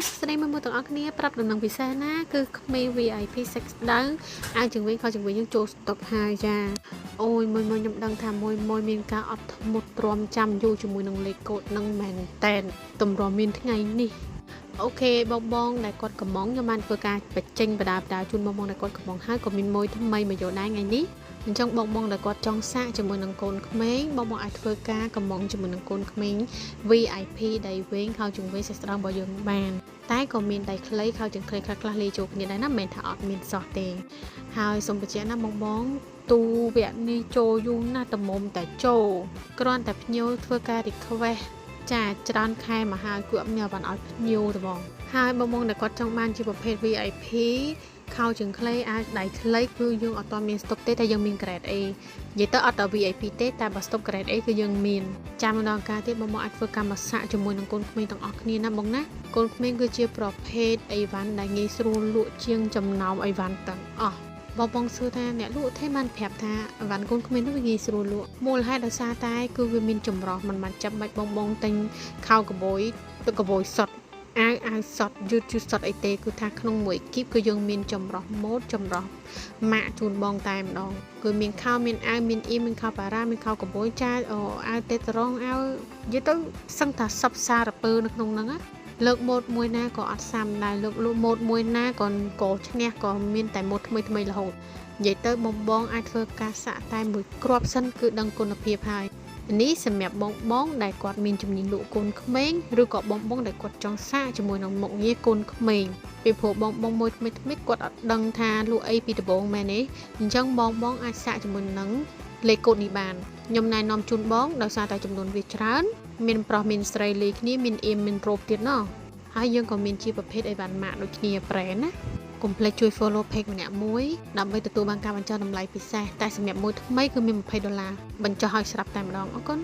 ស្ដីមួយទាំងអស់គ្នាប្រាប់ដំណឹងពិសេសណាគឺក្មេង VIP 6ដើអាចជង្វិញខោជង្វិញយើងចូលស្តុកហើយចាអូយមួយខ្ញុំដឹងថាមួយមានការអត់ធ្មត់ទ្រាំចាំយូរជាមួយនឹងលេខកូដនឹងមែនតែនតម្រាំមានថ្ងៃនេះអូខេបងដែលគាត់កំងខ្ញុំបានធ្វើការបញ្ចេញបដាជូនបងដែលគាត់កំងហើយក៏មានមួយថ្មីមកយកដែរថ្ងៃនេះអញ្ចឹងបងដែលគាត់ចង់សាកជាមួយនឹងកូនក្មេងបងអាចធ្វើការកំងជាមួយនឹងកូនក្មេង VIP ដៃវែងខោជង្វេស្ត្រង់របស់យើងបានតែក៏មានដៃខ្លីខោជើងខ្លីខ្លះលាយចូលគ្នាដែរណាមិនមែនថាអត់មានសោះទេហើយសូមបញ្ជាក់ណាបងទូវគ្គនេះចូលយូរណាស់តមុំតែចូលគ្រាន់តែភ្ញៀវធ្វើការ request ចាច្រើនខែមកហើយគឺអត់មានបានឲ្យភ្ញៀវទេបងហើយបងដែលគាត់ចង់បានជាប្រភេទ VIP ខោជើងខ្លីអាចដៃខ្លីគឺយើងអត់ទាន់មានស្តុកទេតែយើងមាន grade A និយាយទៅអត់ដល់ VIP ទេតែបើស្តុក grade A គឺយើងមានចាំម្ដងការទៀតបងអាចធ្វើកម្មសាក់ជាមួយនឹងកូនក្មេងទាំងអស់គ្នាណាបងណាកូនក្មេងគឺជាប្រភេទអីវ៉ាន់ដែលងាយស្រួលលក់ជាងចំណោមអីវ៉ាន់ទាំងអស់បងសួរថាអ្នកលក់ទេបានប្រាប់ថាអីវ៉ាន់កូនក្មេងនោះវាងាយស្រួលលក់មូលហេតុដោយសារតែគឺវាមានចម្រោះមិនបានចាំបាច់បងទិញខោកបួយទឹកកបួយសុទ្ធអាវសុទ្ធយឺតសុទ្ធអីទេគឺថាក្នុងមួយគីបគឺយើងមានចម្រោះម៉ូដចម្រោះម៉ាក់ជូនបងតែម្ដងគឺមានខោមានអាវមានអ៊ីមានខោប៉ារ៉ាមានខោកបួយចាអាវទេត្រង់អាវនិយាយទៅសឹងថាសពសារពើនៅក្នុងហ្នឹងណាលើកម៉ូដមួយណាក៏អត់សាំដែរលើកម៉ូដមួយណាក៏ឈ្នះក៏មានតែម៉ូដថ្មីរហូតនិយាយទៅបងអាចធ្វើការសាក់តែមួយគ្រាប់សិនគឺដឹងគុណភាពហើយនេះសម្រាប់បងដែលគាត់មានជំនាញលក់កូនក្មេងឬក៏បងដែលគាត់ចង់សាកជាមួយនឹងមុខងារកូនក្មេងពីព្រោះបងមួយថ្មីគាត់អត់ដឹងថាលក់អីពីដំបូងមែនទេអញ្ចឹងបងអាចសាកជាមួយនឹងលេខកូដនេះបានខ្ញុំណែនាំជូនបងដោយសារតែចំនួនវាច្រើនមានប្រុសមានស្រីលេខគ្នាមានអ៊ីមមានរ៉ូបទៀតណោះហើយយើងក៏មានជាប្រភេទអីវ៉ាន់ម៉ាក់ដូចគ្នាប្រែណាកុំភ្លេចជួយ follow page ម្នាក់មួយដើម្បីទទួលបានការបញ្ចុះតម្លៃពិសេសតែសម្រាប់មួយថ្មីគឺមាន$20បញ្ចុះឲ្យស្រាប់តែម្ដងអរគុណ